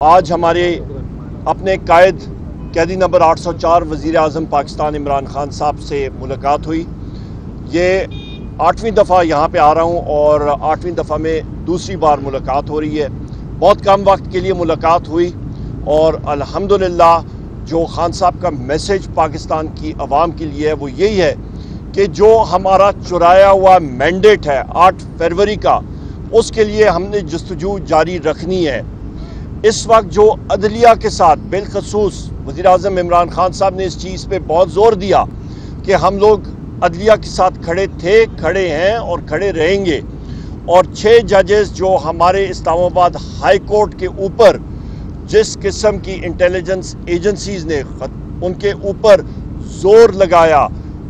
आज हमारे अपने कायद कैदी नंबर 804 वज़ीर आज़म पाकिस्तान इमरान खान साहब से मुलाकात हुई। ये 8वीं दफ़ा यहाँ पे आ रहा हूँ और 8वीं दफ़ा में दूसरी बार मुलाकात हो रही है। बहुत कम वक्त के लिए मुलाकात हुई और अल्हम्दुलिल्लाह जो खान साहब का मैसेज पाकिस्तान की आवाम के लिए है वो यही है कि जो हमारा चुराया हुआ मैंडेट है 8 फरवरी का, उसके लिए हमने जस्तजू जारी रखनी है। इस वक्त जो अदलिया के साथ बिलखसूस वज़ीर आज़म इमरान खान साहब ने इस चीज़ पे बहुत ज़ोर दिया कि हम लोग अदलिया के साथ खड़े थे, खड़े हैं और खड़े रहेंगे। और 6 जजेस जो हमारे इस्लामाबाद हाई कोर्ट के ऊपर जिस किस्म की इंटेलिजेंस एजेंसीज़ ने उनके ऊपर ज़ोर लगाया,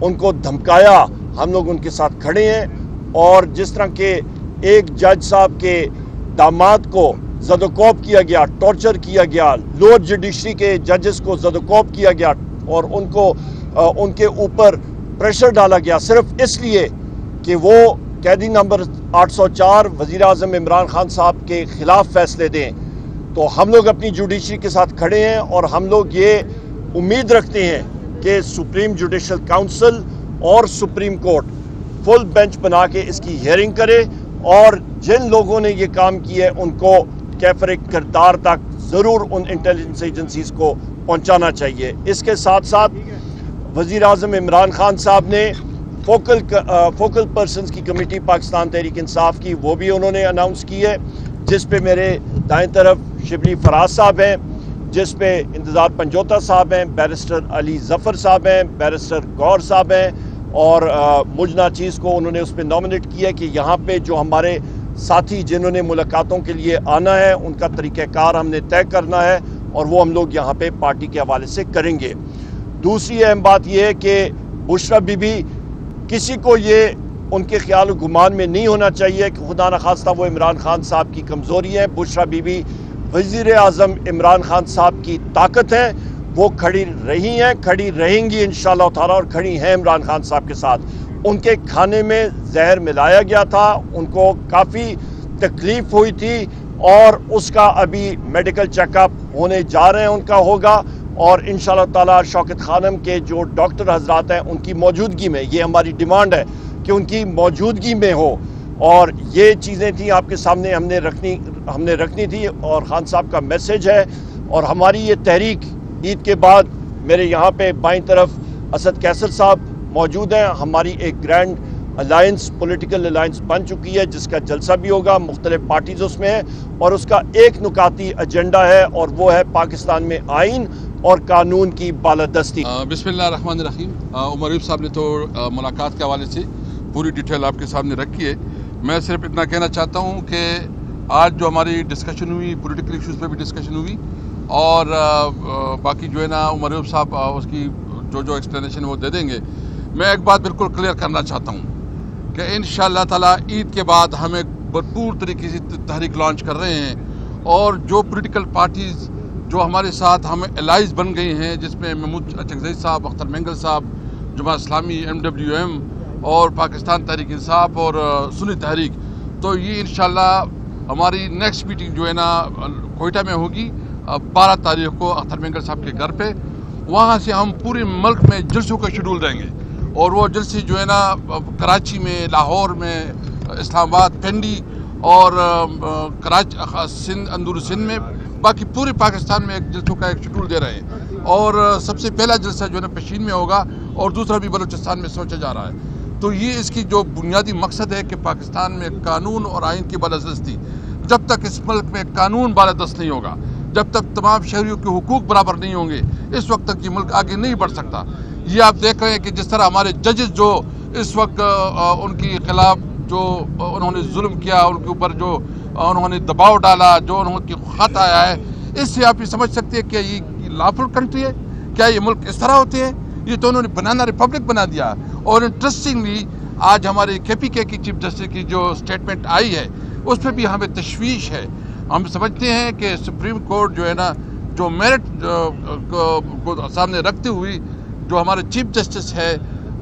उनको धमकाया, हम लोग उनके साथ खड़े हैं। और जिस तरह के एक जज साहब के दामाद को ज़दोकॉप किया गया, टॉर्चर किया गया, लोअर जुडिशरी के जजेस को ज़दोकॉप किया गया और उनको उनके ऊपर प्रेशर डाला गया सिर्फ इसलिए कि वो कैदी नंबर 804 वज़ीर आज़म इमरान खान साहब के ख़िलाफ़ फ़ैसले दें। तो हम लोग अपनी जुडिशरी के साथ खड़े हैं और हम लोग ये उम्मीद रखते हैं कि सुप्रीम जुडिशल काउंसिल और सुप्रीम कोर्ट फुल बेंच बना के इसकी हियरिंग करे और जिन लोगों ने ये काम किया है उनको कैफरे किरदार तक ज़रूर उन इंटेलिजेंस एजेंसीज़ को पहुंचाना चाहिए। इसके साथ साथ वज़ीर आज़म इमरान खान साहब ने फोकल पर्सनस की कमेटी पाकिस्तान तहरीक इंसाफ की वो भी उन्होंने अनाउंस की है, जिस पे मेरे दाएं तरफ शिबली फराज साहब हैं, जिस पे इंतज़ार पंजोता साहब हैं, बैरिस्टर अली ज़फ़र साहब हैं, बैरिस्टर गौर साहब हैं और मुजना चीज़ को उन्होंने उस पर नॉमिनेट किया कि यहाँ पे जो हमारे साथी जिन्होंने मुलाकातों के लिए आना है उनका तरीक़ाकार हमने तय करना है और वो हम लोग यहाँ पे पार्टी के हवाले से करेंगे। दूसरी अहम बात यह है कि बुशरा बीबी, किसी को ये उनके ख्याल गुमान में नहीं होना चाहिए कि खुदा न खास्ता वो इमरान खान साहब की कमज़ोरी है। बुशरा बीबी वज़ीर आज़म इमरान खान साहब की ताकत है, वो खड़ी रही हैं, खड़ी रहेंगी इंशाअल्लाह ताला और खड़ी हैं इमरान खान साहब के साथ। उनके खाने में जहर मिलाया गया था, उनको काफ़ी तकलीफ़ हुई थी और उसका अभी मेडिकल चेकअप होने जा रहे हैं, उनका होगा और इंशाअल्लाह ताला शौकत खानम के जो डॉक्टर हजरात हैं उनकी मौजूदगी में, ये हमारी डिमांड है कि उनकी मौजूदगी में हो। और ये चीज़ें थी आपके सामने हमने रखनी थी और खान साहब का मैसेज है। और हमारी ये तहरीक ईद के बाद मेरे यहाँ पे बाईं तरफ असद कैसर साहब मौजूद हैं। हमारी एक ग्रैंड अलायंस, पॉलिटिकल अलायंस बन चुकी है जिसका जलसा भी होगा, मुख्तलिफ पार्टीज़ उसमें है और उसका एक नुकाती एजेंडा है और वो है पाकिस्तान में आइन और कानून की बालादस्ती। बिस्मिल्लाहिर्रहमानिर्रहीम। उमर अयूब साहब ने तो मुलाकात के हवाले से पूरी डिटेल आपके सामने रखी है। मैं सिर्फ इतना कहना चाहता हूँ कि आज जो हमारी डिस्कशन हुई, पॉलिटिकल इश्यूज़ पे भी डिस्कशन हुई और बाकी जो है ना उमर अयूब साहब उसकी जो एक्सप्लेनेशन वो दे देंगे। मैं एक बात बिल्कुल क्लियर करना चाहता हूँ कि इंशाअल्लाह ताला ईद के बाद हम एक भरपूर तरीके से तहरीक लॉन्च कर रहे हैं और जो पॉलिटिकल पार्टीज़ जो हमारे साथ हम एलाइज बन गई हैं, जिसमें महमूद चकज़ई साहब, अख्तर मेंगल साहब, जमात इस्लामी, MWM और पाकिस्तान तहरीक इंसाफ और सुन्नी तहरीक, तो ये इंशाअल्लाह हमारी नेक्स्ट मीटिंग जो है ना कोयटा में होगी 12 तारीख को अख्तर मेंगल साहब के घर पे। वहाँ से हम पूरे मुल्क में जलसों का शेड्यूल देंगे और वो जलसे जो है ना कराची में, लाहौर में, इस्लामाबाद, पिंडी और कराची, सिंध, अंदर सिंध में, बाकी पूरे पाकिस्तान में एक जलसों का एक शेड्यूल दे रहे हैं। और सबसे पहला जलसा जो है ना पशीन में होगा और दूसरा भी बलूचिस्तान में सोचा जा रहा है। तो ये इसकी जो बुनियादी मकसद है कि पाकिस्तान में कानून और आइन की बालादस्ती, जब तक इस मुल्क में कानून बालादस्त नहीं होगा, जब तक तमाम शहरियों के हुकूक बराबर नहीं होंगे, इस वक्त तक ये मुल्क आगे नहीं बढ़ सकता। ये आप देख रहे हैं कि जिस तरह हमारे जजेस जो इस वक्त उनके खिलाफ जो उन्होंने जुल्म किया, उनके ऊपर जो उन्होंने दबाव डाला, जो उनके खत आया है, इससे आप ये समझ सकते हैं कि ये लॉफुल कंट्री है, क्या ये मुल्क इस तरह होते हैं? ये तो उन्होंने बनाना रिपब्लिक बना दिया। और इंटरेस्टिंगली आज हमारे KPK की चीफ जस्टिस की जो स्टेटमेंट आई है उस पर भी हमें तशवीश है। हम समझते हैं कि सुप्रीम कोर्ट जो है ना, जो मेरिट को सामने रखते हुए जो हमारे चीफ जस्टिस है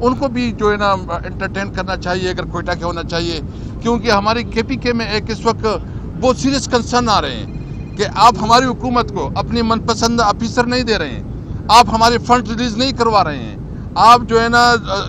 उनको भी जो है ना एंटरटेन करना चाहिए, अगर कोयटा के होना चाहिए, क्योंकि हमारी KPK में एक इस वक्त बहुत सीरियस कंसर्न आ रहे हैं कि आप हमारी हुकूमत को अपनी मनपसंद ऑफिसर नहीं दे रहे हैं, आप हमारे फंड रिलीज नहीं करवा रहे हैं, आप जो है ना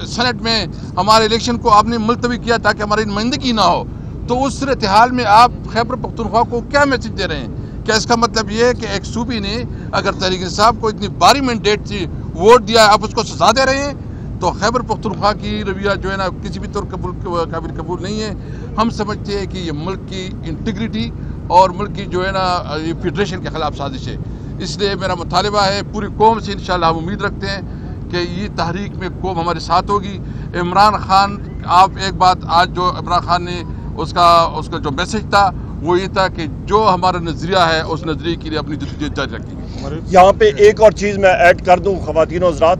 सेनेट में हमारे इलेक्शन को आपने मुलतवी किया ताकि हमारी नुमाइंदगी ना हो, तो उस सूरत हाल में आप खैबर पख्तूनख्वा को क्या मैसेज दे रहे हैं? क्या इसका मतलब ये है कि एक सूबी ने अगर तहरीक इंसाफ को इतनी भारी मैंडेट थी वोट दिया, आप उसको सजा दे रहे हैं? तो खैबर पख्तूनख्वा की रवैया जो है ना किसी भी तौर काबिल कबूल नहीं है। हम समझते हैं कि ये मुल्क की इंटीग्रिटी और मुल्क की जो है ना ये फेडरेशन के ख़िलाफ़ साजिश है। इसलिए मेरा मुतालबा है पूरी कौम से, इंशाल्लाह हम उम्मीद रखते हैं कि ये तहरीक में कौम हमारे साथ होगी। इमरान खान, आप एक बात आज जो इमरान खान ने उसका जो मैसेज था वो ये था कि जो हमारा नज़रिया है उस नज़रिए के लिए अपनी जद्दोजहद जारी रखेंगे। यहाँ पे एक और चीज़ मैं ऐड कर दूँ ख़वातीन हज़रात,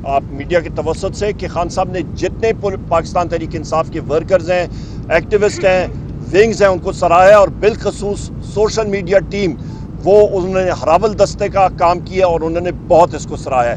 आप मीडिया के तवस्सुत से, कि खान साहब ने जितने पाकिस्तान तहरीक इंसाफ के वर्कर्स हैं, एक्टिविस्ट हैं, विंग्स हैं, उनको सराहा और बिलखसूस सोशल मीडिया टीम, वो उन्होंने हरावल दस्ते का काम किया और उन्होंने बहुत इसको सराहा है।